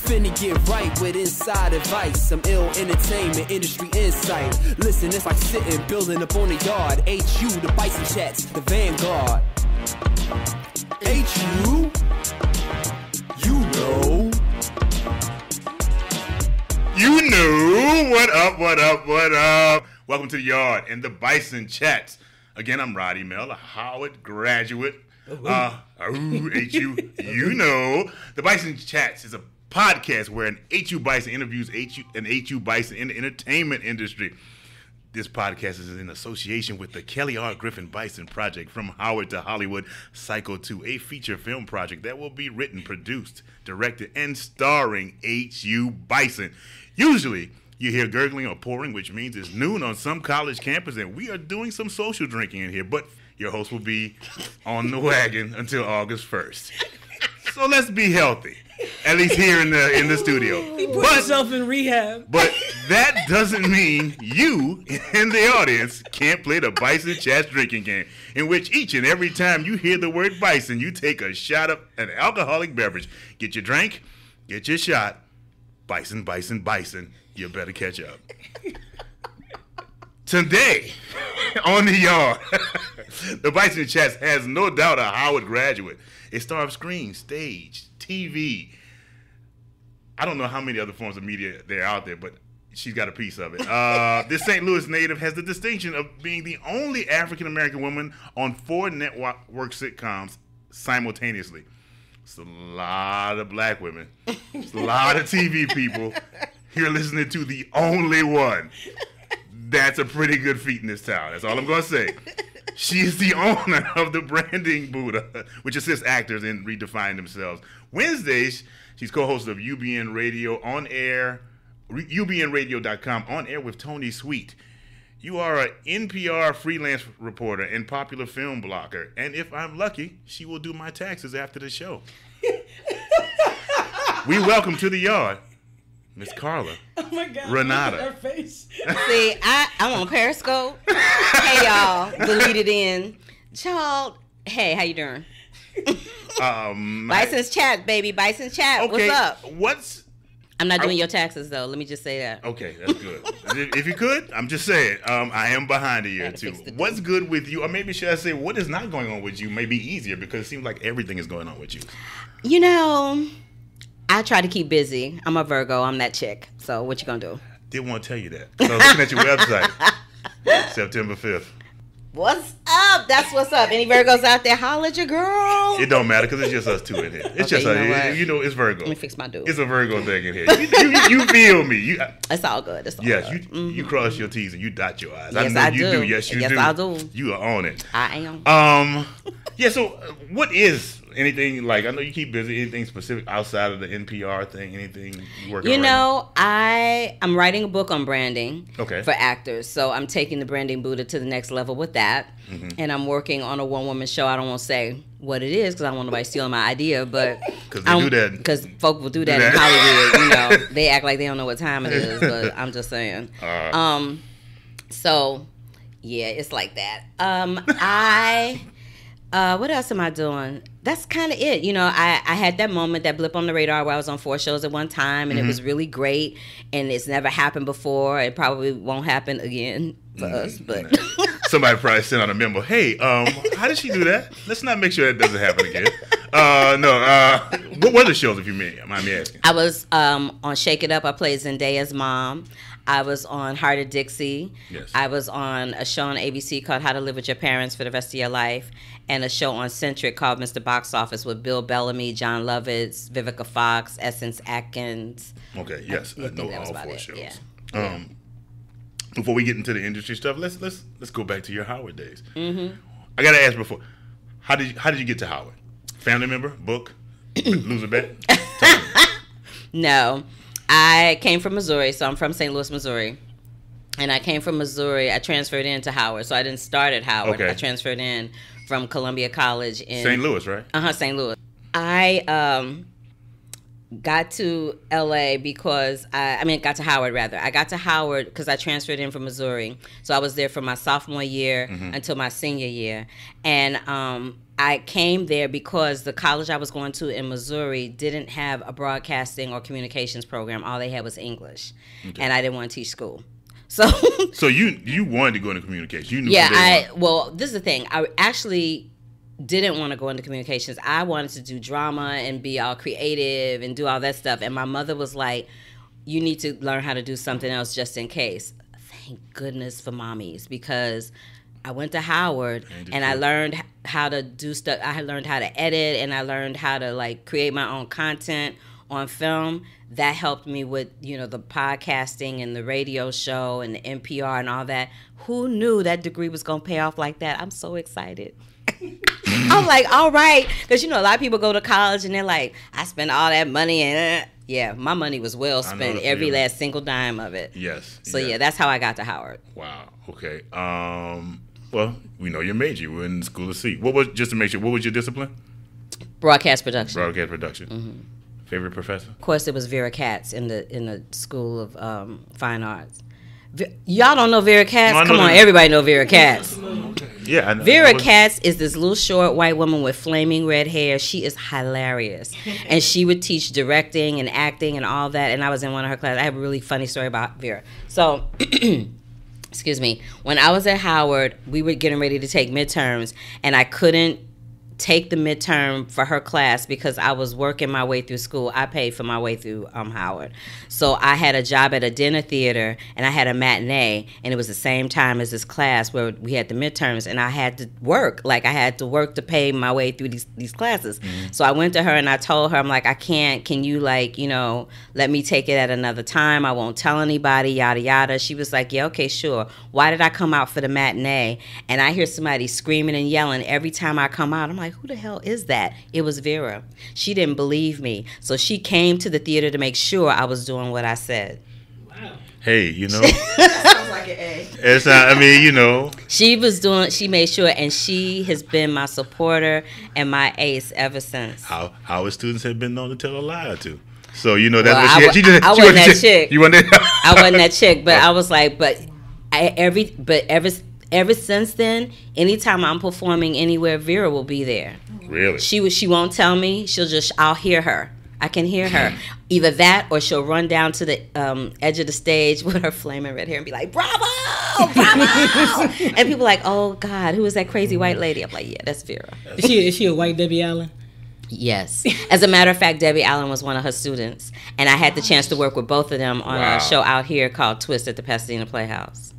finna get right with inside advice. Some ill entertainment, industry insight. Listen, it's like sitting, building up on the yard. HU, the Bison Chats, the Vanguard. HU, you know. You know. What up, what up, what up? Welcome to the Yard and the Bison Chats. Again, I'm Roddy Mel, a Howard graduate. HU, you know. The Bison Chats is a podcast where an HU Bison interviews an HU Bison in the entertainment industry. This podcast is in association with the Kelly R. Griffin Bison Project, From Howard to Hollywood, Cycle 2, a feature film project that will be written, produced, directed, and starring HU Bison. Usually, you hear gurgling or pouring, which means it's noon on some college campus, and we are doing some social drinking in here, but your host will be on the wagon until August 1st. So let's be healthy, at least here in the studio. He put himself in rehab. But that doesn't mean you in the audience can't play the Bison Chats drinking game, in which each and every time you hear the word bison, you take a shot of an alcoholic beverage. Get your drink, get your shot. Bison, bison, bison. You better catch up. Today, on the Yard, the Bison Chats has no doubt a Howard graduate, a star of screen, stage, TV. I don't know how many other forms of media there are out there, but she's got a piece of it. This St. Louis native has the distinction of being the only African-American woman on 4 network sitcoms simultaneously. It's a lot of black women. It's a lot of TV people. You're listening to the only one. That's a pretty good feat in this town. That's all I'm going to say. She is the owner of the Branding Buddha, which assists actors in redefining themselves. Wednesdays, she's co-host of UBN Radio on air, UBNradio.com, on air with Tony Sweet. You are an NPR freelance reporter and popular film blogger. And if I'm lucky, she will do my taxes after the show. We welcome to the Yard, Miss Carla. Oh my God. Renata. Her face. See, I'm on Periscope. Hey, y'all. Deleted in. Child. Hey, how you doing? Bison's Chat, baby. Bison's Chat. Okay, What's up? I'm not doing your taxes, though. Let me just say that. Okay, that's good. If you could, I'm just saying. I am behind a year, too. What's good with you? Or maybe should I say, what is not going on with you may be easier, because it seems like everything is going on with you. You know, I try to keep busy. I'm a Virgo. I'm that chick. So what you going to do? Didn't want to tell you that. I was looking at your website. September 5th. What's up? That's what's up. Any Virgos out there? Holla at your girl. It don't matter, because it's just us two in here. It's okay, just us. You know, it's Virgo. Let me fix my dude. It's a Virgo thing in here. You feel me. It's all good. It's all good. Yes, you cross your T's and you dot your I's. Yes, I know I you do. Yes, you do. Yes, I do. You are on it. I am. Yeah, so what is anything, like, I know you keep busy, anything specific outside of the NPR thing, anything you working on? You know, I'm writing a book on branding for actors. So I'm taking the Branding Buddha to the next level with that. Mm-hmm. And I'm working on a one-woman show. I don't want to say what it is, because I don't want nobody stealing my idea, but because they do that. Because folk will do that in Hollywood. You know, they act like they don't know what time it is, but I'm just saying. So yeah, it's like that. What else am I doing? That's kind of it. You know, I had that moment, that blip on the radar, where I was on 4 shows at one time, and it was really great, and it's never happened before. It probably won't happen again for us, but somebody probably sent out a memo. Hey, how did she do that? Let's not make sure that doesn't happen again. What were the shows, if you mind me asking? I was on Shake It Up. I played Zendaya's mom. I was on Heart of Dixie. Yes. I was on a show on ABC called How to Live with Your Parents for the Rest of Your Life, and a show on Centric called Mr. Box Office with Bill Bellamy, John Lovitz, Vivica Fox, Essence Atkins. Okay, yes, I know all 4 shows. Yeah. Before we get into the industry stuff, let's go back to your Howard days. Mm-hmm. I gotta ask before, how did you get to Howard? Family member, book, lose a bet? No. I came from Missouri, so I'm from St. Louis, Missouri. And I came from Missouri. I transferred into Howard, so I didn't start at Howard. Okay. I transferred in from Columbia College in St. Louis, right? St. Louis. I got to LA because got to Howard rather. I got to Howard because I transferred in from Missouri. So I was there from my sophomore year until my senior year. And I came there because the college I was going to in Missouri didn't have a broadcasting or communications program. All they had was English, and I didn't want to teach school. So, so you wanted to go into communications? You knew well, this is the thing. I actually didn't want to go into communications. I wanted to do drama and be all creative and do all that stuff. And my mother was like, "You need to learn how to do something else just in case." Thank goodness for mommies, because I went to Howard and I learned how to do stuff. I learned how to edit, and I learned how to like create my own content on film. That helped me with, you know, the podcasting and the radio show and the NPR and all that. Who knew that degree was going to pay off like that? I'm so excited. I'm like, all right. Because, you know, a lot of people go to college and they're like, I spent all that money. And yeah, my money was well spent, every last single dime of it. Yes. So, yeah, that's how I got to Howard. Wow. Okay. Well, we know your major. We're in the School of C. What was, just to make sure, what was your discipline? Broadcast production. Broadcast production. Mm-hmm. Favorite professor? Of course, it was Vera Katz in the School of Fine Arts. Y'all don't know Vera Katz? No, come on, everybody know Vera Katz. Yeah, I know. Vera Katz is this little short white woman with flaming red hair. She is hilarious. And she would teach directing and acting and all that. And I was in one of her classes. I have a really funny story about Vera. So, excuse me. When I was at Howard, we were getting ready to take midterms, and I couldn't take the midterm for her class because I was working my way through school. I paid for my way through Howard. So I had a job at a dinner theater, and I had a matinee, and it was the same time as this class where we had the midterms, and I had to work. Like, I had to work to pay my way through these classes. Mm-hmm. So I went to her and I told her, I'm like, I can't, can you, like, you know, let me take it at another time? I won't tell anybody, yada, yada. She was like, yeah, okay, sure. Why did I come out for the matinee? And I hear somebody screaming and yelling every time I come out. I'm like, who the hell is that? It was Vera. She didn't believe me. So she came to the theater to make sure I was doing what I said. Wow. Hey, you know. Sounds like an A. It's not, I mean, you know. She made sure, and she has been my supporter and my ace ever since. How students have been known to tell a lie or two. So, you know, that's what she I wasn't that chick. You wasn't that? I wasn't that chick, but I was like, ever since then, anytime I'm performing anywhere, Vera will be there. Really? She won't tell me. I'll hear her. I can hear her. Either that, or she'll run down to the edge of the stage with her flaming red hair and be like, bravo, bravo. And people are like, oh God, who is that crazy white lady? I'm like, yeah, that's Vera. Is she a white Debbie Allen? Yes. As a matter of fact, Debbie Allen was one of her students. And I had the chance to work with both of them on a show out here called Twist at the Pasadena Playhouse.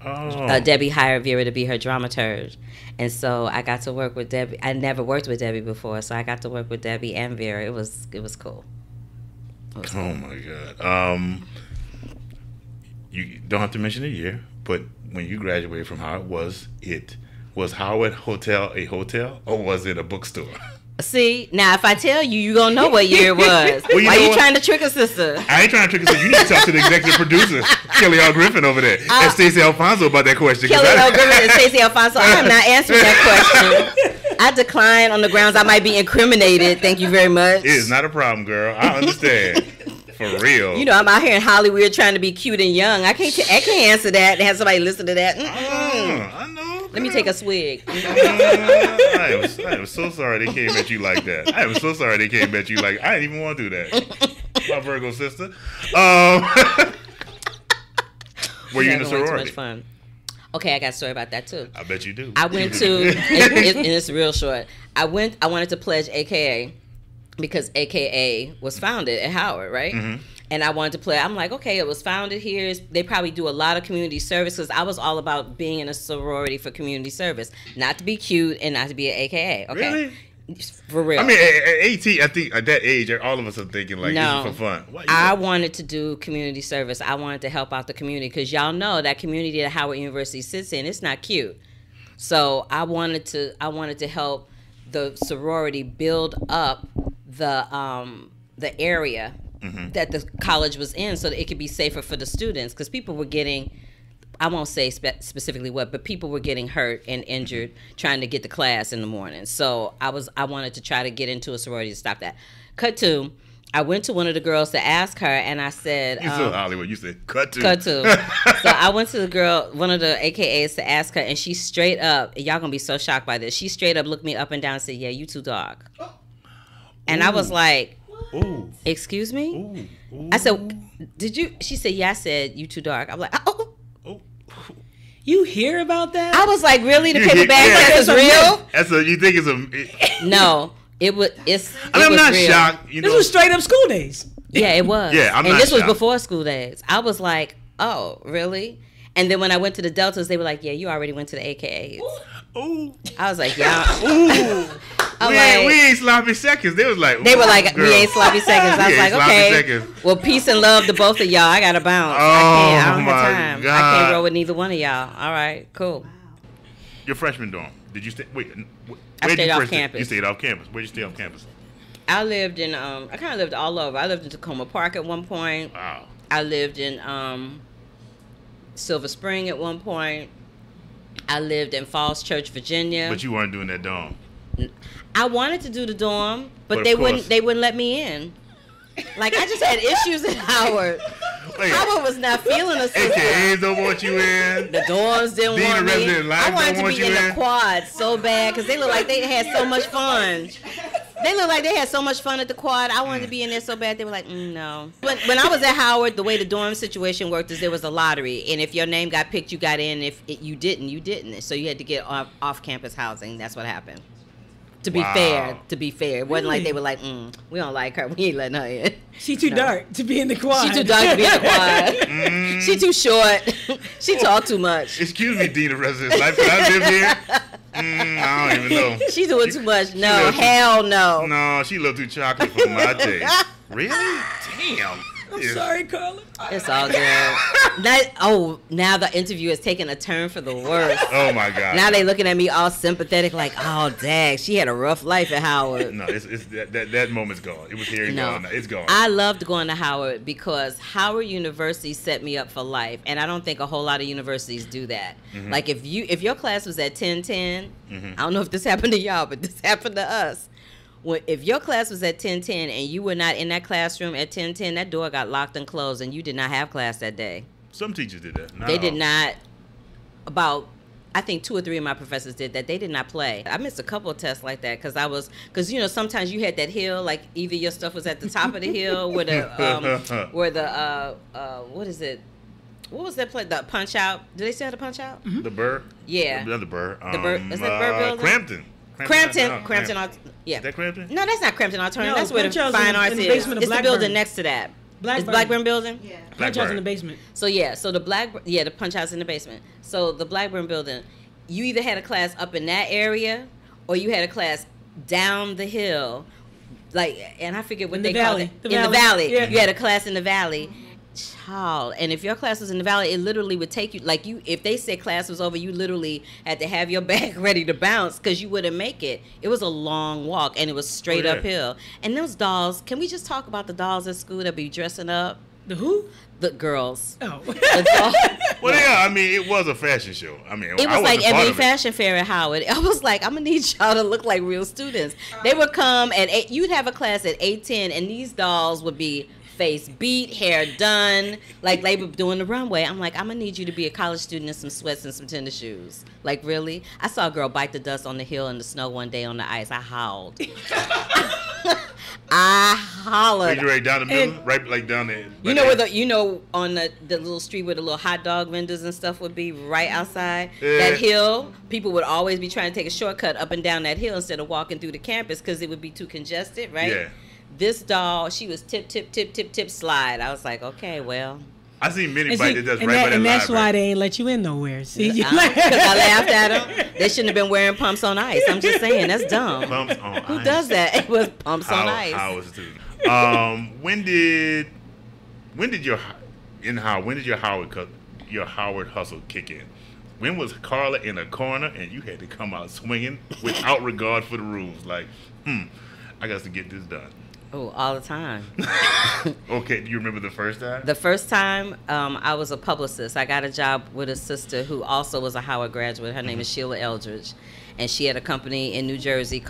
Oh. Debbie hired Vera to be her dramaturge. And so I got to work with Debbie. I never worked with Debbie before, so I got to work with Debbie and Vera. It was cool. Oh my God. You don't have to mention the year, but when you graduated from Howard, was Howard Hotel a hotel, or was it a bookstore? See, now if I tell you, you're going to know what year it was. Well, why are you trying to trick a sister? I ain't trying to trick a sister. You need to talk to the executive producer, Kelly L. Griffin over there, and Stacey Alfonso about that question. Kelly L. Griffin and Stacey Alfonso, I am not answering that question. I decline on the grounds I might be incriminated. Thank you very much. It is not a problem, girl. I understand. For real. You know, I'm out here in Hollywood trying to be cute and young. I can't answer that and have somebody listen to that. I know. Let me take a swig. I am so sorry they came at you like that. I am so sorry they came at you like I didn't even want to do that. My Virgo sister. Were you in a sorority? Too much fun. Okay, I got a story about that too. I bet you do. I went to, and it's real short. I wanted to pledge AKA because AKA was founded at Howard, right? Mm-hmm. And I wanted to play. I'm like, okay, it was founded here. They probably do a lot of community service because I was all about being in a sorority for community service, not to be cute and not to be an AKA. Okay, really? For real. I mean, at 18, I think at that age, all of us are thinking like, this is for fun. I wanted to do community service. I wanted to help out the community because y'all know that community that Howard University sits in, it's not cute. So I wanted to help the sorority build up the area. Mm-hmm. That the college was in so that it could be safer for the students because people were getting, I won't say specifically what, but people were getting hurt and injured trying to get to class in the morning. So I wanted to try to get into a sorority to stop that. Cut to, I went to one of the girls to ask her, and I said, You said Hollywood. You said cut to. Cut to. So I went to the girl, one of the AKAs, to ask her, and she straight up, y'all gonna be so shocked by this. She straight up looked me up and down and said, "Yeah, you too dark." And I was like, Ooh. "Excuse me?" Ooh. Ooh. I said, "Did you?" She said, "Yeah." I said, "You too dark." I'm like, "Oh." Ooh. You hear about that? I was like, "Really? The You paper hear- bag yeah. test is real?" That's a. You think it's a? No, it was. I'm was not real. shocked. You This know. was straight up school days. Yeah, it was. Yeah, I'm and not this was shocked. before school days. I was like, "Oh, really?" And then when I went to the Deltas, they were like, "Yeah, you already went to the AKAs." Ooh. I was like, "Yeah." Ooh. I'm we like- ain't sloppy seconds. They was like. They were ooh, like, girl. "We ain't sloppy seconds." I We was ain't like, sloppy "Okay, seconds. well, peace and love to both of y'all. I gotta bounce. I don't my have time. I God. can't roll with neither one of y'all. All right, cool." Your freshman dorm. Did you stay? Wait. I where'd stayed you off first stay? campus. You stayed off campus. Where'd you stay off campus? I lived in I kind of lived all over. I lived in Tacoma Park at one point. Wow. I lived in Silver Spring at one point. I lived in Falls Church, Virginia. But you weren't doing that dorm. I wanted to do the dorm, But but of they course- wouldn't let me in. Like, I just had issues at Howard. Wait. Howard was not feeling us. AKAs don't want you in. The dorms didn't Dean want of me. Resident Life I wanted don't to want be you in the in. quad so bad because they looked like they had so much fun. They looked like they had so much fun at the quad. I wanted to be in there so bad. They were like, no. When I was at Howard, the way the dorm situation worked is there was a lottery, and if your name got picked, you got in. If you didn't, you didn't. So you had to get off-campus housing. That's what happened. To be Wow. fair, it wasn't like Really? they were like, we don't like her. We ain't letting her in. She too dark to be in the quad. She too dark to be in the quad. She too short. She talk too much. Excuse me, Dean of Residence Life. Can I live here? I don't even know. She doing too much. No, little too- hell no. No, she a little too chocolate for my taste. Really? Damn. I'm sorry, Carla. It's all good. Now the interview is taking a turn for the worse. Oh my God. Now they looking at me all sympathetic, like, oh, dang, she had a rough life at Howard. No, it's that moment's gone. It was here and No. gone. Now. It's gone. I loved going to Howard because Howard University set me up for life, and I don't think a whole lot of universities do that. Mm-hmm. Like if your class was at 1010, I don't know if this happened to y'all, but this happened to us. If your class was at 1010 and you were not in that classroom at 1010, that door got locked and closed, and you did not have class that day. Some teachers did that. Not They all. did not. I think 2 or 3 of my professors did that. They did not play. I missed a couple of tests like that because you know, sometimes you had that hill, like either your stuff was at the top of the hill what is it? What was that place? The Punch Out. Did they say the Punch Out? The Burr. Yeah. The Burr. The Burr. Is that Burr building? Crampton. Crampton. Yeah. Is that Crampton? No, that's not Crampton Auditorium. No, that's where the Punch Out's Fine in the Arts is. basement of It's the building Blackburn. next to that. Blackburn. It's Blackburn building? Yeah. Punch Out's in the basement. So so the the Punch Out's in the basement. So the Blackburn building, you either had a class up in that area, or you had a class down the hill, and I forget what In they the call valley. it. The In the valley. valley, Yeah. you had a class in the valley. Child, and if your class was in the valley, it literally would take you if they said class was over, you literally had to have your bag ready to bounce because you wouldn't make it. It was a long walk and it was straight Oh, yeah. uphill. And those dolls, can we just talk about the dolls at school that be dressing up? The who? The girls. Oh. The dolls. Well, yeah. I mean, it was a fashion show. I mean, It I was like wasn't part every of it. fashion fair at Howard. I was like, I'm gonna need y'all to look like real students. They would come at 8. You'd have a class at 8:10, and these dolls would be face beat, hair done, like they were doing the runway. I'm like, I'm gonna need you to be a college student in some sweats and some tennis shoes. Like, really? I saw a girl bite the dust on the hill in the snow one day on the ice. I howled. I hollered. Right down the middle, right like down there. You know where on the little street where the little hot dog vendors and stuff would be right outside Yeah. that hill. People would always be trying to take a shortcut up and down that hill instead of walking through the campus because it would be too congested, right? Yeah. This doll, she was tip slide. I was like, okay, well, I seen many And, bites see, that does and, right that, by the and that's why library. they ain't let you in nowhere. See, because I laughed at them. They shouldn't have been wearing pumps on ice. I'm just saying, that's dumb. Pumps on Who ice. does that? It was pumps on ice. How was it? When did your Howard hustle kick in? When was Carla in a corner and you had to come out swinging without regard for the rules? Like, I got to get this done. Oh, all the time. Okay, do you remember the first time? The first time, I was a publicist. I got a job with a sister who also was a Howard graduate. Her name is Sheila Eldridge. And she had a company in New Jersey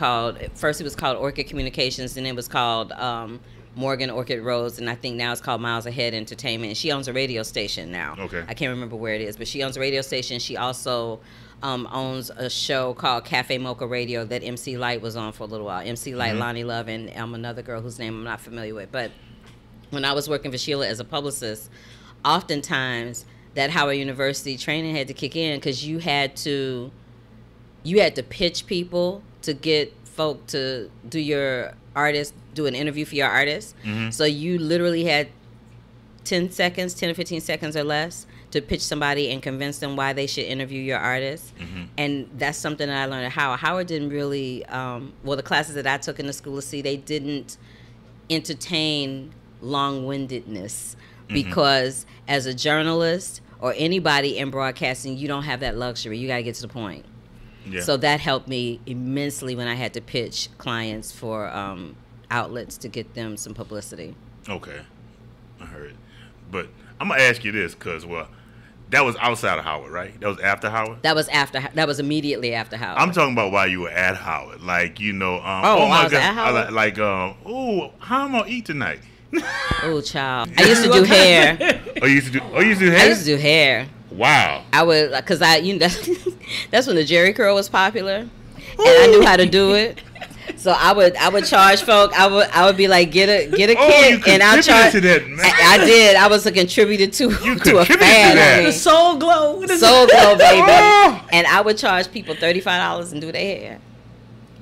first it was called Orchid Communications, and it was called Morgan Orchid Rose, and I think now it's called Miles Ahead Entertainment. And she owns a radio station now. Okay. I can't remember where it is, but she owns a radio station. She also owns a show called Cafe Mocha Radio that MC Light was on for a little while. MC Light, Lonnie Love, and another girl whose name I'm not familiar with. But when I was working for Sheila as a publicist, oftentimes that Howard University training had to kick in because you had to pitch people to get folk to do an interview for your artist. So you literally had 10 or 15 seconds or less to pitch somebody and convince them why they should interview your artist. And that's something that I learned at Howard. Howard didn't really, the classes that I took in the School of C, they didn't entertain long-windedness because as a journalist or anybody in broadcasting, you don't have that luxury. You got to get to the point. Yeah. So that helped me immensely when I had to pitch clients for outlets to get them some publicity. Okay, I heard. But I'm gonna ask you this, cause that was outside of Howard, right? That was after Howard. That was immediately after Howard. I'm talking about while you were at Howard, like I was at Howard. How am I gonna eat tonight? Oh, child! I used to do hair. You used to do hair. I used to do hair. Wow. I would, cause that's when the Jerry curl was popular, and I knew how to do it. So I would charge folk. I would be like, get a kid, and I'll charge. To that, man. I did. I was a contributor to a fad. The Soul Glow. Soul Glow, baby. And I would charge people $35 and do their hair.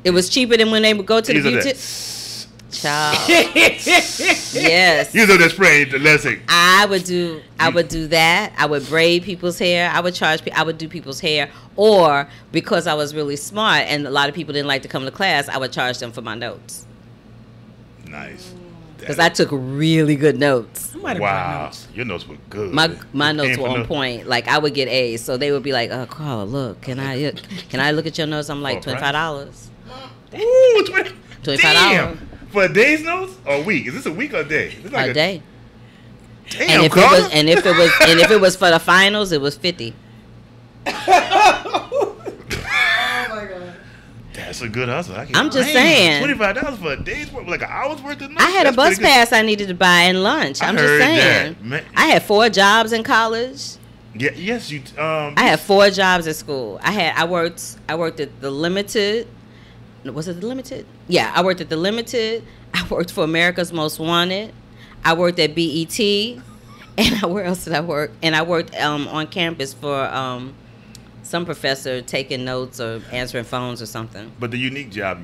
It was cheaper than when they would go to the beauty. Child. Yes. You know that spray the lessing. I would do that. I would braid people's hair. I would do people's hair. Or because I was really smart and a lot of people didn't like to come to class, I would charge them for my notes. Nice. Because I took really good notes. Wow. Your notes were good. My notes were on point. Like I would get A's. So they would be like, "Oh, Carla, look, can I look at your notes?" I'm like, $25. Ooh, $25. For a day's notes or a week? Is this a week or a day? It's like a day. Damn, and if it was for the finals, it was $50. Oh my God. That's a good hustle. I'm just saying. $25 for a day's worth, like an hour's worth of notes. I had a bus pass I needed to buy and lunch. I'm just saying. I had 4 jobs in college. Yeah. Yes, you. I had 4 jobs at school. I worked at the Limited. Was it the Limited? Yeah, I worked at the Limited. I worked for America's Most Wanted. I worked at BET. And where else did I work? And I worked on campus for some professor taking notes or answering phones or something. But the unique job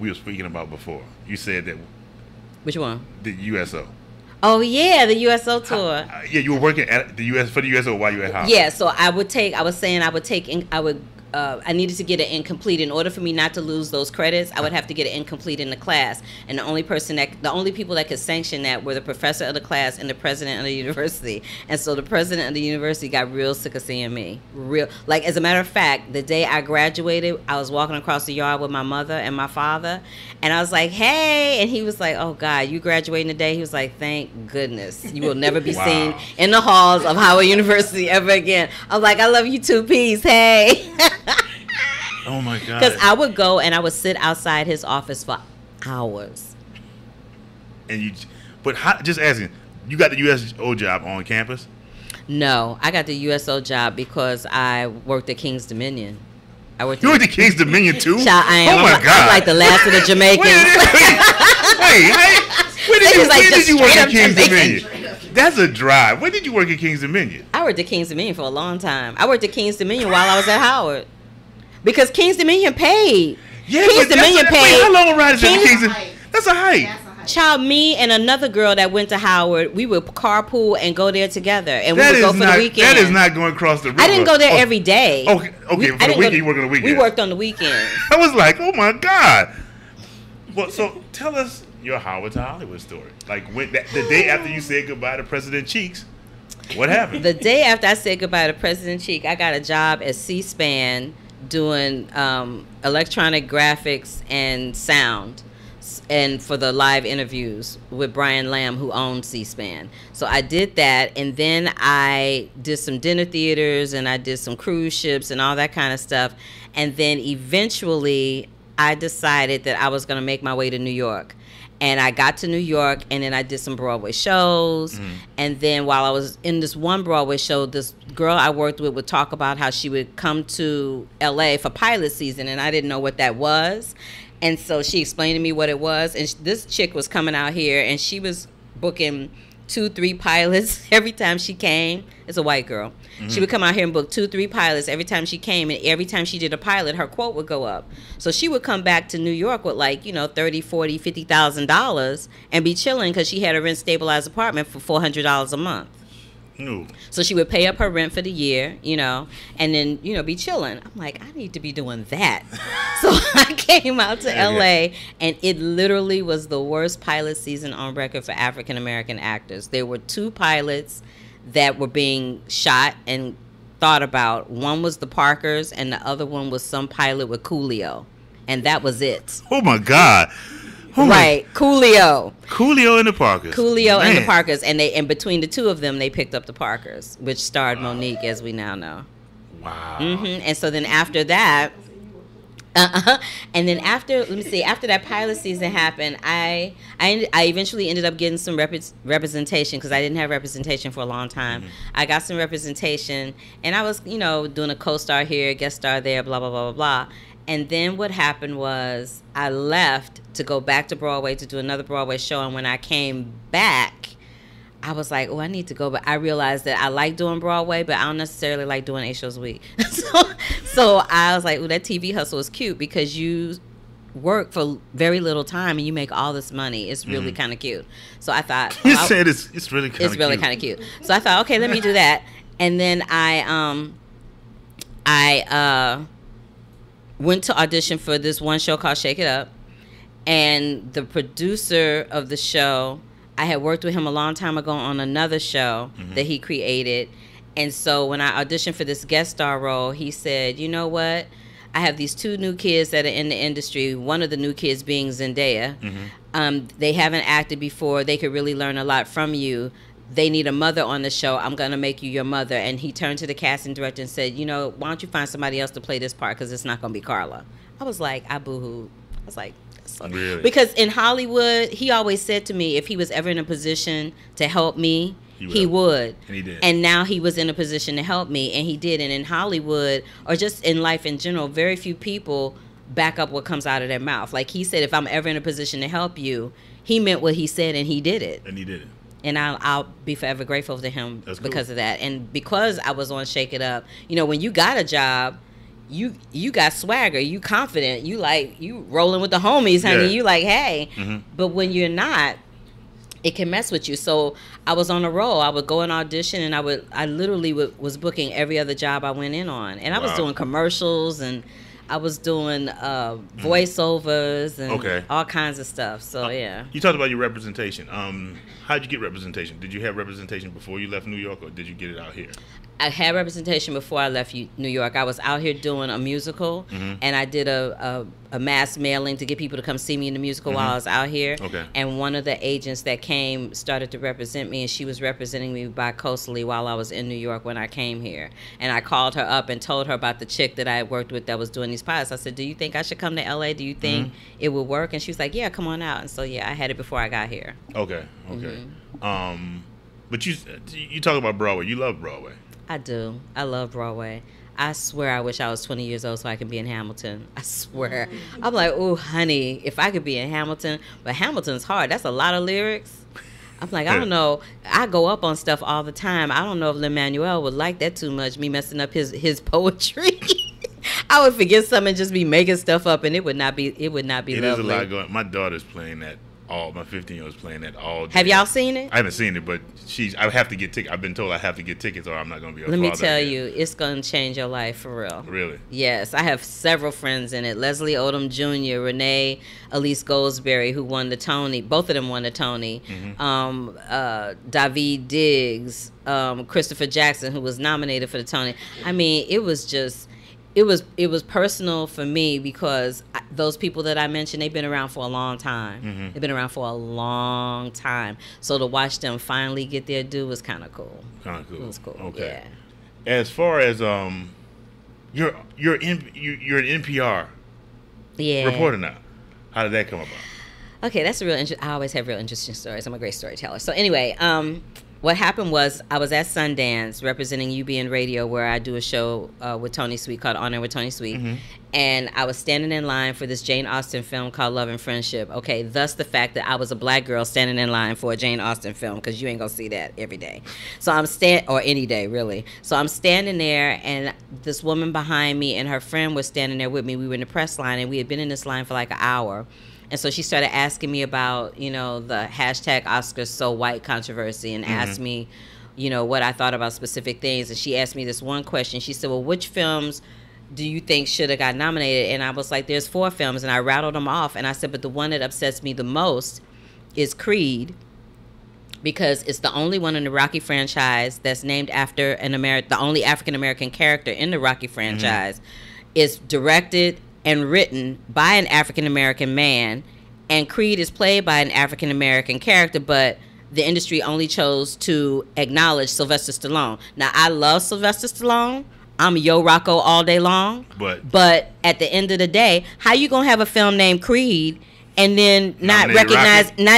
we were speaking about before, you said that. Which one? The USO. Oh yeah, the USO tour. You were working at the USO while you were at Howard. Yeah, so I needed to get it incomplete. In order for me not to lose those credits, I would have to get it incomplete in the class. And the only people that could sanction that were the professor of the class and the president of the university. And so the president of the university got real sick of seeing me. As a matter of fact, the day I graduated, I was walking across the yard with my mother and my father, and I was like, "Hey," and he was like, "Oh God, you graduating today?" He was like, "Thank goodness, you will never be seen in the halls of Howard University ever again." I was like, "I love you too, peace, hey." Oh my God. Because I would go and I would sit outside his office for hours. And just asking, you got the USO job on campus? No, I got the USO job because I worked at King's Dominion. You worked at King's Dominion too? Child, I am. Oh my God. I'm like the last of the Jamaicans. Where did you work at King's Dominion? That's a drive. When did you work at King's Dominion? I worked at King's Dominion for a long time. I worked at King's Dominion while I was at Howard. Because King's Dominion paid. Yeah, King's Dominion paid. Wait, how long a ride is that to King's Dominion? That's a hike. Child, me and another girl that went to Howard, we would carpool and go there together. And we would go for the weekend. That is not going across the river. I didn't go there every day. Okay, for the weekend, you worked on the weekend. We worked on the weekend. I was like, oh my God. Well, so tell us your Howard to Hollywood story. Like the day after you said goodbye to President Cheeks, what happened? The day after I said goodbye to President Cheek, I got a job at C-SPAN doing electronic graphics and sound, and for the live interviews with Brian Lamb, who owned C-SPAN. So I did that, and then I did some dinner theaters, and I did some cruise ships and all that kind of stuff. And then eventually I decided that I was going to make my way to New York. And I got to New York, and then I did some Broadway shows. And then while I was in this one Broadway show, this girl I worked with would talk about how she would come to LA for pilot season, and I didn't know what that was. And so she explained to me what it was. And this chick was coming out here, and she was booking 2-3 pilots every time she came. It's a white girl. She would come out here and book 2-3 pilots every time she came, and every time she did a pilot, her quote would go up. So she would come back to New York with like, you know, $30,000, $40,000, $50,000 and be chilling because she had a rent stabilized apartment for $400 a month. No. So she would pay up her rent for the year, you know, and then, you know, be chilling. I'm like, I need to be doing that. So I came out to LA, and it literally was the worst pilot season on record for African American actors. There were 2 pilots that were being shot and thought about. One was the Parkers, and the other one was some pilot with Coolio. And that was it. Oh my God. Right, Coolio. Coolio and the Parkers. Coolio and the Parkers, and between the 2 of them, they picked up the Parkers, which starred Monique, as we now know. Wow. And so then after that, and then after that pilot season happened, I eventually ended up getting some representation because I didn't have representation for a long time. I got some representation, and I was, you know, doing a co-star here, guest star there, blah blah blah blah blah. And then what happened was I left to go back to Broadway to do another Broadway show. And when I came back, I was like, oh, I need to go. But I realized that I like doing Broadway, but I don't necessarily like doing 8 shows a week. so I was like, oh, that TV hustle is cute because you work for very little time and you make all this money. It's really kind of cute. So I thought. You said it's really kind of cute. It's really kind of cute. So I thought, okay, let me do that. And then I went to audition for this one show called Shake It Up, and the producer of the show, I had worked with him a long time ago on another show that he created. And so when I auditioned for this guest star role, he said, you know what, I have these 2 new kids that are in the industry, one of the new kids being Zendaya. They haven't acted before. They could really learn a lot from you. They need a mother on the show. I'm going to make you your mother. And he turned to the casting director and said, you know, why don't you find somebody else to play this part because it's not going to be Carla. I was like, I boo-hooed. I was like, so. Really? Because in Hollywood, he always said to me if he was ever in a position to help me, he would. And he did. And now he was in a position to help me, and he did. And in Hollywood, or just in life in general, very few people back up what comes out of their mouth. Like he said, if I'm ever in a position to help you, he meant what he said, and he did it. And he did it. And I'll be forever grateful to him because of that. And because I was on Shake It Up, you know, when you got a job, you got swagger, you confident, you rolling with the homies, honey. Yeah. You like, hey. But when you're not, it can mess with you. So I was on a roll. I would go and audition, and I literally was booking every other job I went in on. And I was doing commercials, and I was doing voiceovers and all kinds of stuff. So yeah. You talked about your representation. How'd you get representation? Did you have representation before you left New York, or did you get it out here? I had representation before I left New York. I was out here doing a musical, and I did a mass mailing to get people to come see me in the musical while I was out here. And one of the agents that came started to represent me, and she was representing me bi-coastally while I was in New York when I came here. And I called her up and told her about the chick that I had worked with that was doing these pilots. I said, do you think I should come to LA? Do you think it would work? And she was like, yeah, come on out. And so, yeah, I had it before I got here. Okay. But you talk about Broadway. You love Broadway. I do. I love Broadway. I swear I wish I was 20 years old so I could be in Hamilton. I swear. I'm like, oh, honey, if I could be in Hamilton. But Hamilton's hard. That's a lot of lyrics. I'm like, I don't know. I go up on stuff all the time. I don't know if Lin-Manuel would like that too much, me messing up his poetry. I would forget something and just be making stuff up, and it would not be lovely. It is a lot going on. My daughter's playing that. My 15-year-old's playing that all day. Have y'all seen it? I haven't seen it, but I have to get tickets. I've been told I have to get tickets, or I'm not going to be a father. Let me tell you, it's going to change your life for real. Really? Yes, I have several friends in it. Leslie Odom Jr., Renee Elise Goldsberry, who won the Tony. Both of them won the Tony. David Diggs, Christopher Jackson, who was nominated for the Tony. I mean, it was just... It was personal for me because those people that I mentioned, they've been around for a long time. They've been around for a long time. So to watch them finally get their due was kind of cool. It was cool. Okay. Yeah. As far as you're an NPR reporter now. How did that come about? Okay, that's a real I always have real interesting stories. I'm a great storyteller. So anyway, what happened was I was at Sundance representing UBN Radio, where I do a show with Tony Sweet called On Air with Tony Sweet. And I was standing in line for this Jane Austen film called Love and Friendship. Okay, thus the fact that I was a black girl standing in line for a Jane Austen film, because you ain't gonna see that every day. So I'm or any day really. So I'm standing there, and this woman behind me and her friend was standing there with me. We were in the press line, and we had been in this line for like an hour. And so she started asking me about, you know, the hashtag Oscars So White controversy, and asked me, you know, what I thought about specific things. And she asked me this one question. She said, well, which films do you think should have got nominated? And I was like, there's 4 films. And I rattled them off. And I said, but the one that upsets me the most is Creed, because it's the only one in the Rocky franchise that's named after the only African-American character in the Rocky franchise. It's directed and written by an African-American man, and Creed is played by an African-American character, but the industry only chose to acknowledge Sylvester Stallone. Now, I love Sylvester Stallone. I'm Yo Rocco all day long. But at the end of the day, how you gonna have a film named Creed and then not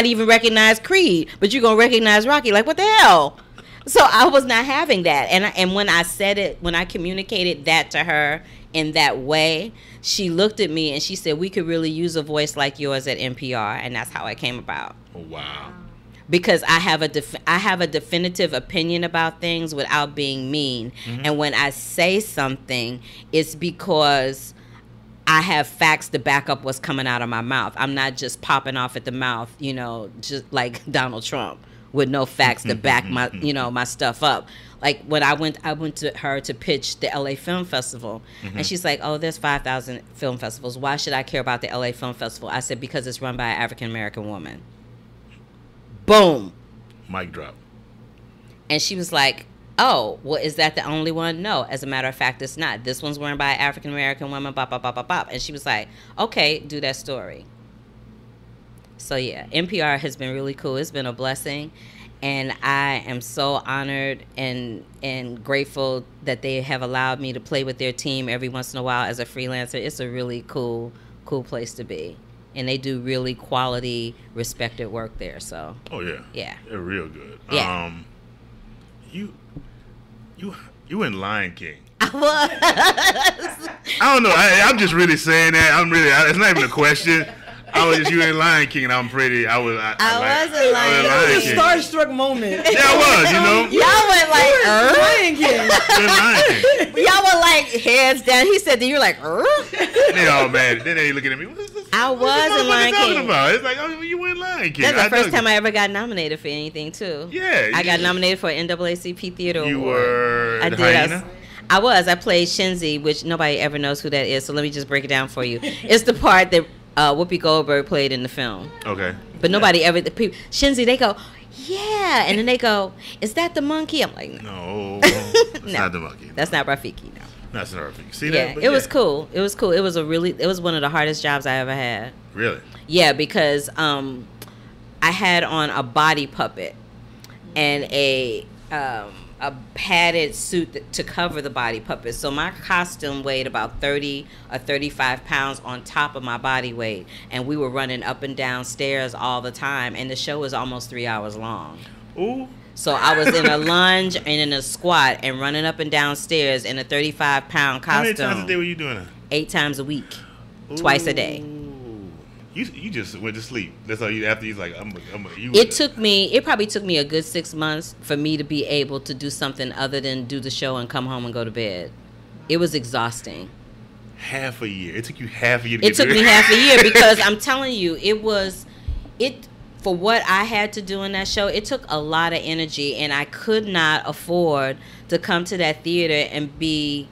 even recognize Creed, but you gonna recognize Rocky? Like, what the hell? So I was not having that. And when I said it, when I communicated that to her in that way, she looked at me and she said, we could really use a voice like yours at NPR. And that's how it came about. Oh, wow. Because I have a definitive opinion about things without being mean. And when I say something, it's because I have facts to back up what's coming out of my mouth. I'm not just popping off at the mouth, you know, just like Donald Trump, with no facts to back my, you know, my stuff up. Like when I went to her to pitch the LA Film Festival, and she's like, oh, there's 5,000 film festivals. Why should I care about the LA Film Festival? I said, because it's run by an African-American woman. Boom. Mic drop. And she was like, oh, well, is that the only one? No, as a matter of fact, it's not. This one's run by an African-American woman, bop, bop, bop, bop, bop. And she was like, okay, do that story. So yeah, NPR has been really cool. It's been a blessing. And I am so honored and grateful that they have allowed me to play with their team every once in a while as a freelancer. It's a really cool place to be. And they do really quality, respected work there. So. Oh yeah. Yeah. They're real good. Yeah. You in Lion King. I was. I don't know. I'm just really saying that. It's not even a question. You in Lion King, and I'm pretty. I was in Lion King. It was a starstruck moment. Yeah, I was. You know. Y'all went like, Lion King. Y'all were like heads down. He said that you were like, They all mad. Then they looking at me. What is this? I was in Lion King. About? It's like, oh, you were in Lion King. That's the first time I ever got nominated for anything too. Yeah. I got nominated for an NAACP Theater Award. You were. I did. I played Shinzi, which nobody ever knows who that is. So let me just break it down for you. It's the part that Whoopi Goldberg played in the film. Okay. But nobody ever. Shinzi, they go, yeah, and then they go, is that the monkey? I'm like, no, that's not the monkey. No. That's not Rafiki. No. That's not Rafiki. See that? But it was cool. It was cool. It was one of the hardest jobs I ever had. Really? Yeah, because I had on a body puppet and a padded suit to cover the body puppet. So my costume weighed about 30 or 35 pounds on top of my body weight. And we were running up and down stairs all the time. And the show was almost 3 hours long. Ooh. So I was in a lunge and in a squat and running up and down stairs in a 35-pound costume. How many times a day were you doing that? 8 times a week. Twice a day. You just went to sleep. That's all you. After he's like, It probably took me a good 6 months for me to be able to do something other than do the show and come home and go to bed. It was exhausting. Half a year. It took you half a year. It took me half a year because I'm telling you, for what I had to do in that show, it took a lot of energy, and I could not afford to come to that theater and be.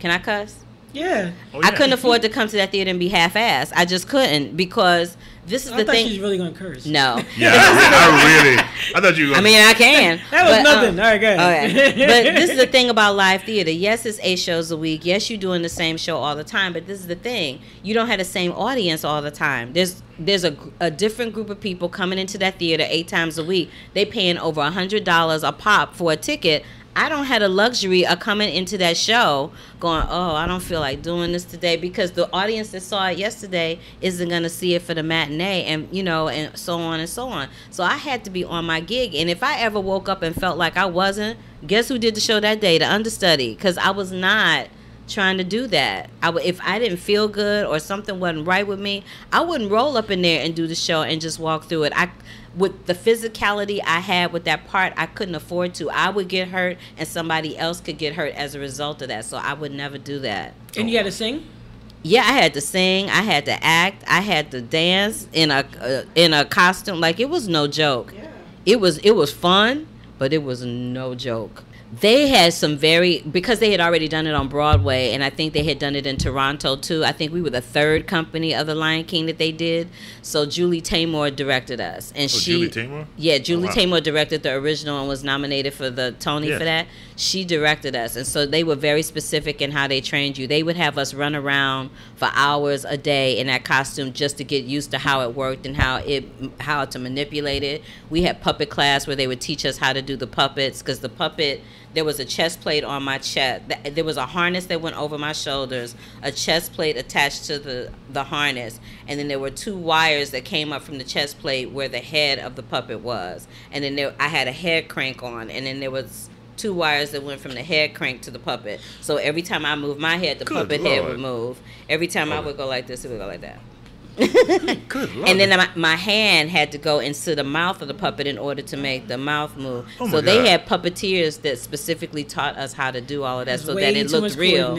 Can I cuss? Yeah. Oh, yeah. I couldn't afford to come to that theater and be half-assed. I just couldn't, because this is the thing. I thought she was really going to curse. No. Yeah, I thought you were going to. I mean, I can. That was nothing. All right, go ahead. Okay. But this is the thing about live theater. Yes, it's 8 shows a week. Yes, you're doing the same show all the time. But this is the thing. You don't have the same audience all the time. There's a different group of people coming into that theater 8 times a week. They paying over $100 a pop for a ticket. I don't have the luxury of coming into that show going, oh, I don't feel like doing this today, because the audience that saw it yesterday isn't going to see it for the matinee, and and so on and so on. So I had to be on my gig. And if I ever woke up and felt like I wasn't, guess who did the show that day? The understudy, because I was not trying to do that. If I didn't feel good or something wasn't right with me, I wouldn't roll up in there and do the show and just walk through it. With the physicality I had with that part, I couldn't afford to. I would get hurt and somebody else could get hurt as a result of that. So I would never do that. And you had to sing? Yeah, I had to sing. I had to act. I had to dance in a costume. Like, it was no joke. Yeah. It was fun, but it was no joke. They had some because they had already done it on Broadway, and I think they had done it in Toronto too. I think we were the third company of The Lion King that they did. So Julie Taymor directed us, and Julie Taymor? Yeah, Julie Taymor directed the original and was nominated for the Tony for that. She directed us, and so they were very specific in how they trained you. They would have us run around for hours a day in that costume just to get used to how it worked and how to manipulate it. We had puppet class where they would teach us how to do the puppets, because the puppet, there was a chest plate on my chest. There was a harness that went over my shoulders, a chest plate attached to the harness, and then there were 2 wires that came up from the chest plate where the head of the puppet was. And then I had a head crank on, and then there was 2 wires that went from the head crank to the puppet. So every time I moved my head, the puppet head would move. Every time I would go like this, it would go like that. Good Lord. And then my hand had to go into the mouth of the puppet in order to make the mouth move. Oh so they had puppeteers that specifically taught us how to do all of that, so that it looked real.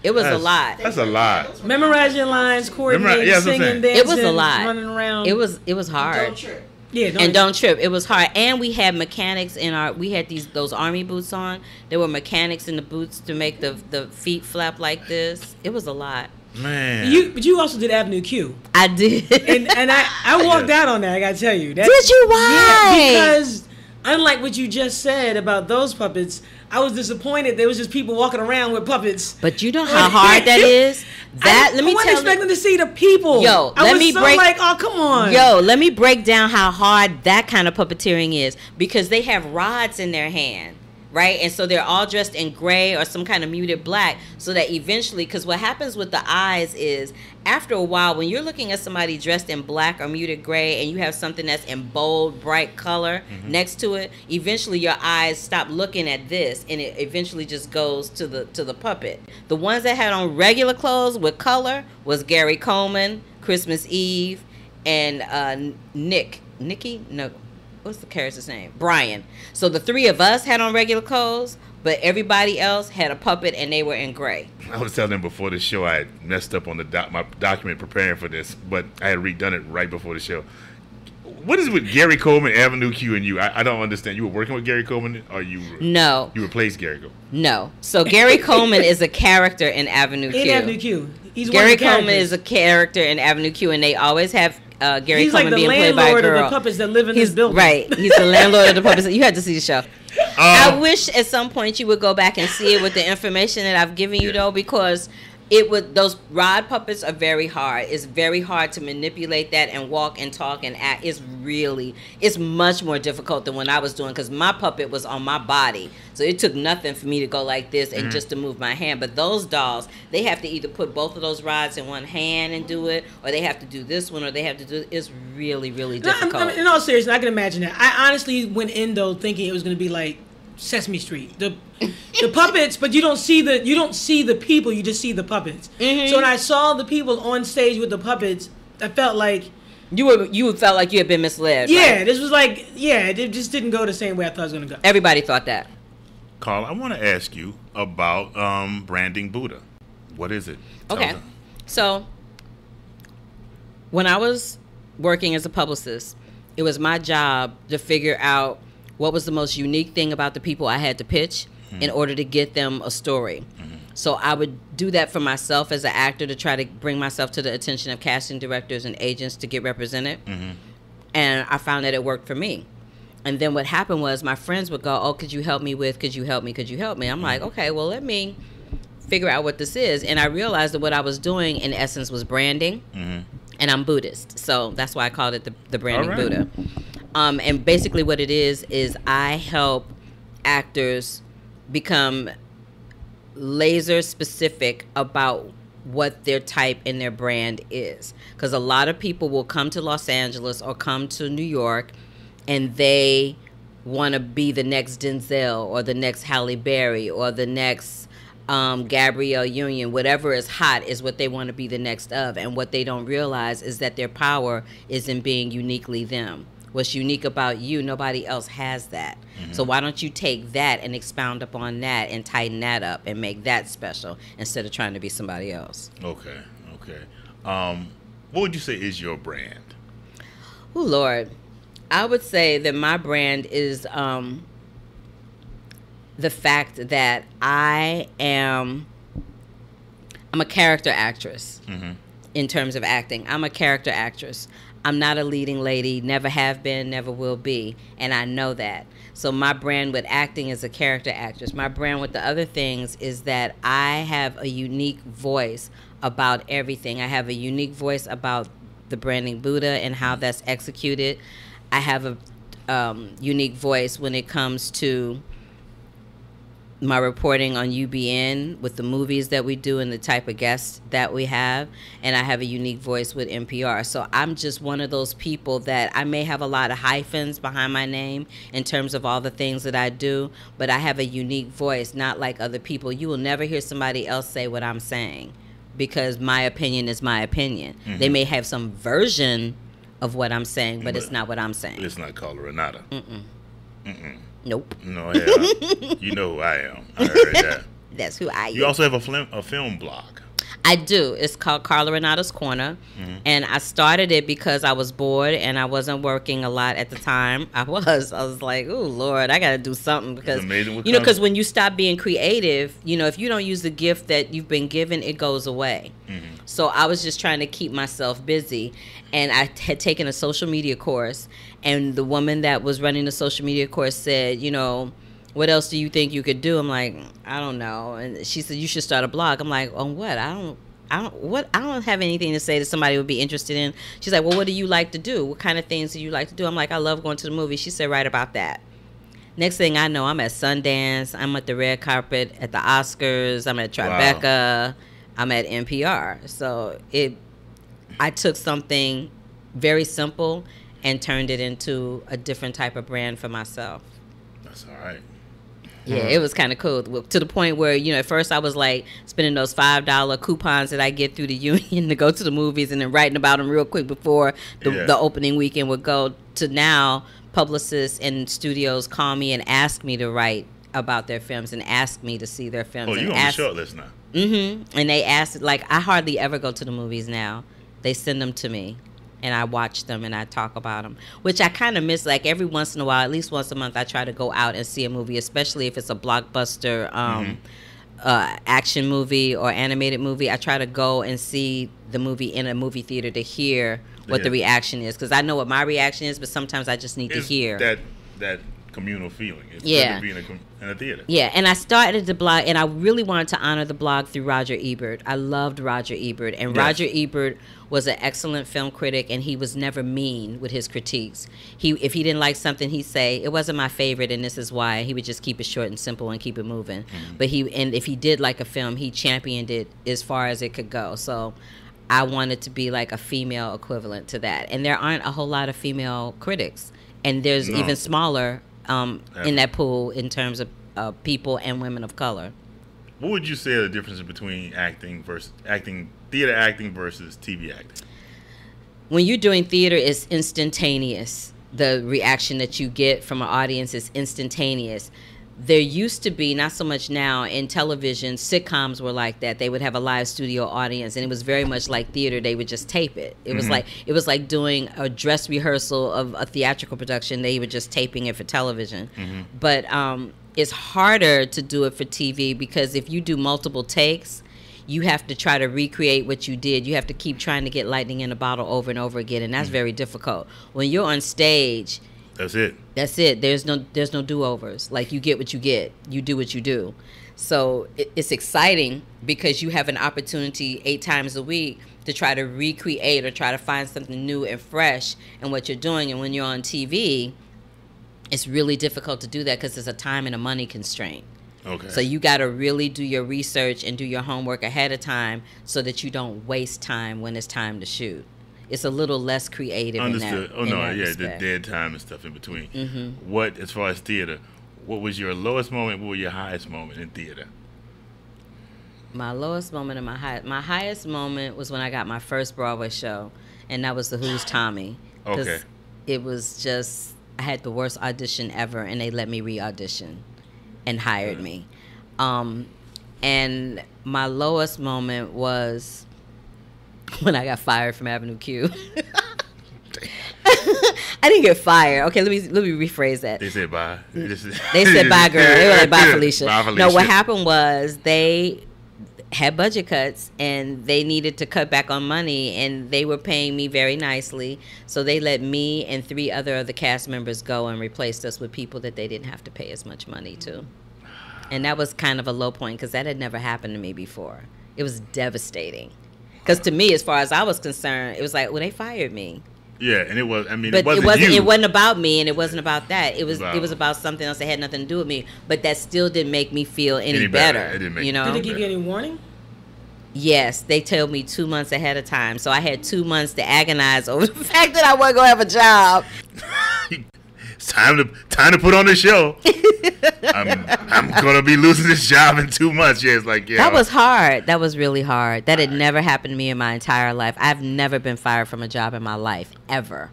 It was a lot. That's a lot. Memorizing lines, coordinating, singing, dancing. It was a lot. Running around. It was hard. Don't trip. Yeah, don't trip. It was hard, and we had mechanics we had those army boots on. There were mechanics in the boots to make the feet flap like this. It was a lot. Man. But you also did Avenue Q. I did. and I walked out on that, I gotta tell you. Did you? Why? Yeah, because unlike what you just said about those puppets, I was disappointed there was just people walking around with puppets. But you know how hard that is? I wasn't expecting to see the people. Yo, I was like, oh, come on. Yo, let me break down how hard that kind of puppeteering is, because they have rods in their hand. Right? And so they're all dressed in gray or some kind of muted black, so that eventually, because what happens with the eyes is, after a while, when you're looking at somebody dressed in black or muted gray and you have something that's in bold, bright color next to it, eventually your eyes stop looking at this, and it eventually just goes to the puppet. The ones that had on regular clothes with color was Gary Coleman, Christmas Eve, and Nicky? No. What's the character's name? Brian. So the 3 of us had on regular clothes, but everybody else had a puppet, and they were in gray. I was telling them before the show I had messed up on my document preparing for this, but I had redone it right before the show. What is it with Gary Coleman, Avenue Q, and you? I don't understand. You were working with Gary Coleman, or No. You replaced Gary Coleman? No. So Gary Coleman is a character in Avenue Q. In Avenue Q. He's Gary Coleman is a character in Avenue Q, and they always have Gary He's Coleman like being played by a girl. He's like the landlord of the puppets that live in this building. Right. He's the landlord of the puppets. You had to see the show. I wish at some point you would go back and see it with the information that I've given you, though, because those rod puppets are very hard. It's very hard to manipulate that and walk and talk and act. It's much more difficult than when I was doing, because my puppet was on my body. So it took nothing for me to go like this and just to move my hand. But those dolls, they have to either put both of those rods in one hand and do it, or they have to do this one, or they have to do it. It's really, really difficult. In all seriousness, I can imagine that. I honestly went in, though, thinking it was going to be like Sesame Street, the puppets, but you don't see the people, you just see the puppets. So when I saw the people on stage with the puppets, I felt like you felt like you had been misled. Yeah, right? This was like, it just didn't go the same way I thought it was going to go. Everybody thought that. Carl, I want to ask you about branding Buddha. What is it? Okay, so when I was working as a publicist, it was my job to figure out what was the most unique thing about the people I had to pitch in order to get them a story. So I would do that for myself as an actor to try to bring myself to the attention of casting directors and agents to get represented. And I found that it worked for me. And then what happened was my friends would go, oh, could you help me? I'm like, okay, well, let me figure out what this is. And I realized that what I was doing, in essence, was branding. And I'm Buddhist. So that's why I called it the Branding Buddha. And basically what it is I help actors become laser specific about what their type and their brand is. Because a lot of people will come to Los Angeles or come to New York and they want to be the next Denzel or the next Halle Berry or the next Gabrielle Union. Whatever is hot is what they want to be the next of. And what they don't realize is that their power is in being uniquely them. What's unique about you, nobody else has that. Mm-hmm. So why don't you take that and expound upon that and tighten that up and make that special instead of trying to be somebody else? Okay. What would you say is your brand? Oh, Lord. I would say that my brand is the fact that I'm a character actress. Mm-hmm. In terms of acting. I'm a character actress. I'm not a leading lady, never have been, never will be, and I know that. So my brand with acting is a character actress. My brand with the other things is that I have a unique voice about everything. I have a unique voice about the branding Buddha and how that's executed. I have a unique voice when it comes to my reporting on UBN with the movies that we do and the type of guests that we have, and I have a unique voice with NPR. So I'm just one of those people that I may have a lot of hyphens behind my name in terms of all the things that I do, but I have a unique voice, not like other people. You will never hear somebody else say what I'm saying because my opinion is my opinion. Mm-hmm. They may have some version of what I'm saying, but it's not what I'm saying. It's not Carla Renata. Nope. No, hell, you know who I am. I heard that. That's who I am. You also have a film blog. I do. It's called Carla Renata's Corner. Mm-hmm. And I started it because I was bored and I wasn't working a lot at the time. I was like, oh, Lord, I got to do something. Because, because when you stop being creative, if you don't use the gift that you've been given, it goes away. Mm-hmm. So I was just trying to keep myself busy. And I had taken a social media course. And the woman that was running the social media course said, what else do you think you could do? I'm like, I don't know. And she said, you should start a blog. I'm like, on what? I don't have anything to say that somebody would be interested in. She's like, well, what do you like to do? What kind of things do you like to do? I'm like, I love going to the movies. She said, write about that. Next thing I know, I'm at Sundance. I'm at the red carpet at the Oscars. I'm at Tribeca. Wow. I'm at NPR. So I took something very simple and turned it into a different type of brand for myself. That's all right. Yeah, it was kind of cool to the point where, at first I was like spending those $5 coupons that I get through the union to go to the movies and then writing about them real quick before the opening weekend would go, to now publicists and studios call me and ask me to write about their films and ask me to see their films. Oh, you're on the short list now. Mm-hmm. And they ask, I hardly ever go to the movies now. They send them to me. And I watch them and I talk about them, which I kind of miss. Like every once in a while, at least once a month, I try to go out and see a movie, especially if it's a blockbuster action movie or animated movie. I try to go and see the movie in a movie theater to hear what the reaction is, because I know what my reaction is, but sometimes I just need to hear that communal feeling. It's better being in a theater. Yeah, and I started the blog, and I really wanted to honor the blog through Roger Ebert. I loved Roger Ebert, and Roger Ebert was an excellent film critic, and he was never mean with his critiques. If he didn't like something, he'd say, it wasn't my favorite, and this is why. He would just keep it short and simple and keep it moving. Mm-hmm. But if he did like a film, he championed it as far as it could go. So I wanted to be like a female equivalent to that. And there aren't a whole lot of female critics, and there's even smaller in that pool in terms of people and women of color. What would you say are the differences between theater acting versus TV acting? When you're doing theater, it's instantaneous. The reaction that you get from an audience is instantaneous. There used to be, not so much now, in television, sitcoms were like that. They would have a live studio audience, and it was very much like theater. They would just tape it. It was like doing a dress rehearsal of a theatrical production. They were just taping it for television. Mm-hmm. But it's harder to do it for TV, because if you do multiple takes, you have to try to recreate what you did. You have to keep trying to get lightning in a bottle over and over again, and that's very difficult. When you're on stage, that's it. There's no do-overs. Like, you get what you get. You do what you do. So it's exciting because you have an opportunity 8 times a week to try to recreate or try to find something new and fresh in what you're doing. And when you're on TV, it's really difficult to do that because there's a time and a money constraint. Okay. So you got to really do your research and do your homework ahead of time so that you don't waste time when it's time to shoot. It's a little less creative. Understood. In that The respect. dead time and stuff in between. Mm-hmm. What, as far as theater, what was your lowest moment? What was your highest moment in theater? My lowest moment and my highest moment was when I got my first Broadway show, and that was the Who's Tommy. Okay. It was just, I had the worst audition ever, and they let me re-audition and hired me. And my lowest moment was when I got fired from Avenue Q. I didn't get fired. Okay, let me rephrase that. They said bye. They said bye, girl. They were like, bye, Felicia. Bye, Felicia. No, what happened was they had budget cuts and they needed to cut back on money, and they were paying me very nicely. So they let me and 3 other of the cast members go and replaced us with people that they didn't have to pay as much money to. And that was kind of a low point because that had never happened to me before. It was devastating. Because to me, as far as I was concerned, it was like, well, they fired me. Yeah, and it was. I mean, But it wasn't you. It wasn't about me, and it wasn't about that. It was. Wow. It was about something else that had nothing to do with me. But that still didn't make me feel any better. It didn't make you know. Did they give you any warning? Yes, they told me 2 months ahead of time, so I had 2 months to agonize over the fact that I wasn't gonna have a job. It's time to put on the show. I'm gonna be losing this job in 2 months. Yeah, it's like, yeah. That was hard. That was really hard. That had never happened to me in my entire life. I've never been fired from a job in my life, ever.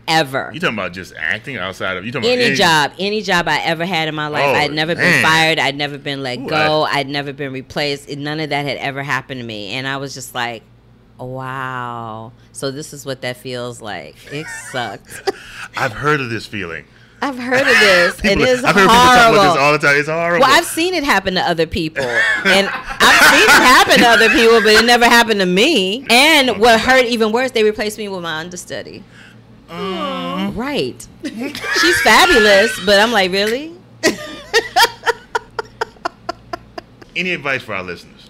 You talking about just acting outside of you talking any about any job I ever had in my life. Oh, I'd never been man. fired. I'd never been let Ooh, go. I'd never been replaced. None of that had ever happened to me. And I was just like, wow. So this is what that feels like. It sucks. I've heard of this feeling. I've heard of this, and it's I've heard horrible. people talk about this all the time. It's horrible. Well, I've seen it happen to other people, and I've seen it happen to other people, but it never happened to me. And what hurt even worse, they replaced me with my understudy. Right. She's fabulous, but I'm like, really? Any advice for our listeners?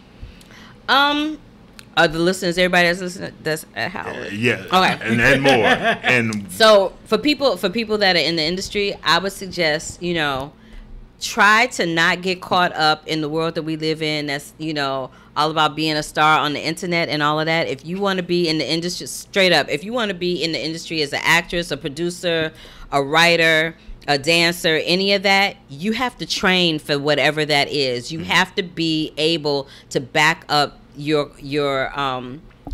Are the listeners, everybody that's listening, that's at Howard? Yeah. Okay. And more. And So for people that are in the industry, I would suggest, try to not get caught up in the world that we live in. That's, all about being a star on the internet and all of that. If you want to be in the industry, straight up, if you want to be in the industry as an actress, a producer, a writer, a dancer, any of that, you have to train for whatever that is. You have to be able to back up your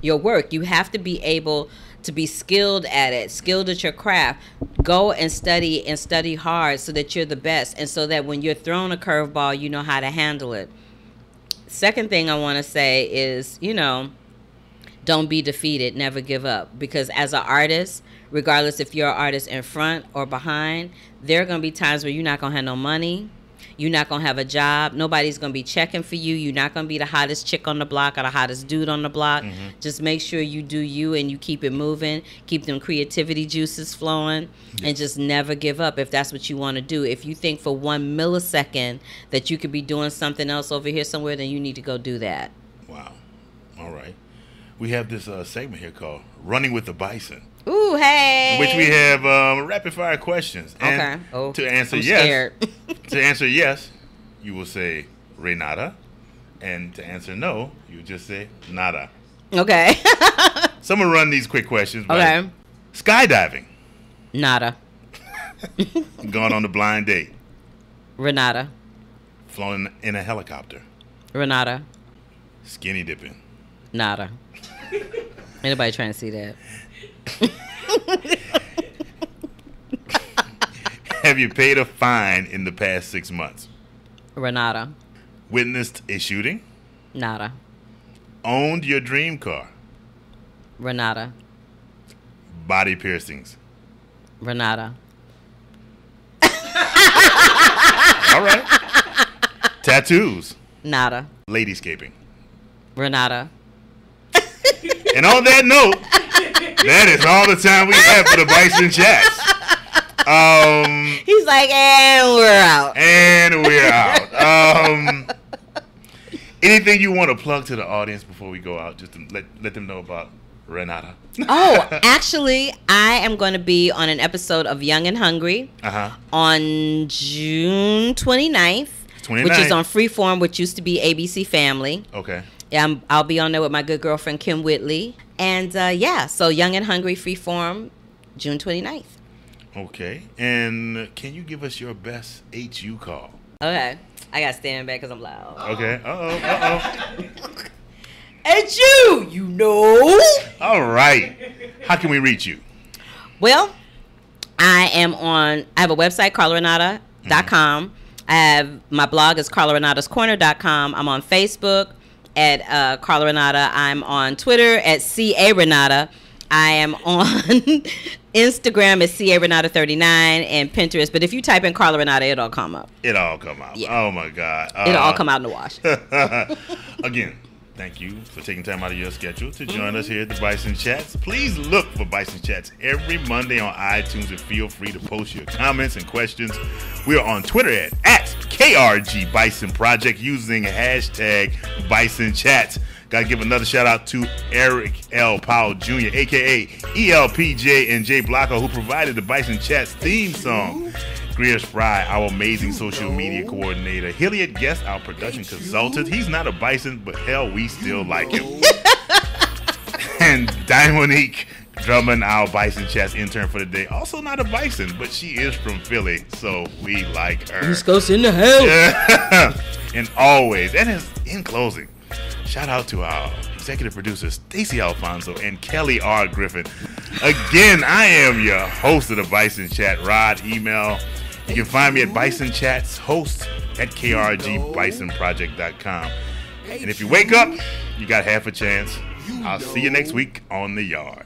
work. You have to be able to be skilled at it, skilled at your craft. Go and study hard so that you're the best, and so that when you're thrown a curveball, you know how to handle it. Second thing I want to say is, don't be defeated, never give up. Because as an artist, regardless if you're an artist in front or behind, there are going to be times where you're not going to have no money. You're not going to have a job. Nobody's going to be checking for you. You're not going to be the hottest chick on the block or the hottest dude on the block. Mm-hmm. Just make sure you do you and you keep it moving. Keep them creativity juices flowing. Yes. And just never give up if that's what you want to do. If you think for 1 millisecond that you could be doing something else over here somewhere, then you need to go do that. Wow. All right. We have this segment here called Running with the Bison. Ooh, hey. In which we have rapid fire questions. And okay. Oh, to answer I'm yes, scared. to answer yes, you will say Renata, and to answer no, you just say nada. Okay. So I'm gonna run these quick questions. Okay. Skydiving. Nada. Gone on a blind date. Renata. Flown in a helicopter. Renata. Skinny dipping. Nada. Anybody trying to see that? Have you paid a fine in the past 6 months? Renata. Witnessed a shooting? Nada. Owned your dream car? Renata. Body piercings? Renata. All right. Tattoos? Nada. Ladyscaping? Renata. And on that note, that is all the time we have for the Bison Chats. He's like, and we're out. And we're out. Anything you want to plug to the audience before we go out, just to let them know about Renata? Oh, actually, I am going to be on an episode of Young and Hungry on June 29th. 29th. Which is on Freeform, which used to be ABC Family. Okay. I'll be on there with my good girlfriend, Kim Whitley. And, so Young and Hungry Freeform, June 29th. Okay. And can you give us your best HU call? Okay. I got to stand back because I'm loud. Okay. Uh-oh. HU, you know. All right. How can we reach you? Well, I have a website, carlarenata.com. I have, my blog is carlarenatascorner.com. I'm on Facebook at Carla Renata. I'm on Twitter at CA Renata. I am on Instagram at CA Renata39 and Pinterest. But if you type in Carla Renata, it'll come up. It'll all come out. Yeah. Oh, my God. It'll all come out in the wash. Again, thank you for taking time out of your schedule to join us here at the Bison Chats. Please look for Bison Chats every Monday on iTunes and feel free to post your comments and questions. We are on Twitter at KRG Bison Project using hashtag Bison Chats. Gotta give another shout out to Eric L. Powell Jr., aka ELPJ and Jay Blocko, who provided the Bison Chats theme song. Greer Fry, our amazing social media coordinator. Hilliard Guest, our production consultant. He's not a bison, but hell, we still like him. And Dimonique Drummond, our Bison Chats intern for the day. Also not a bison, but she is from Philly, so we like her. East Coast in the house. And always, and in closing, shout out to our executive producers, Stacey Alfonso and Kelly R. Griffin. Again, I am your host of the Bison Chat, Rod Email. You can find me at Bison Chats, host at krgbisonproject.com. And if you wake up, you got half a chance. I'll see you next week on The Yard.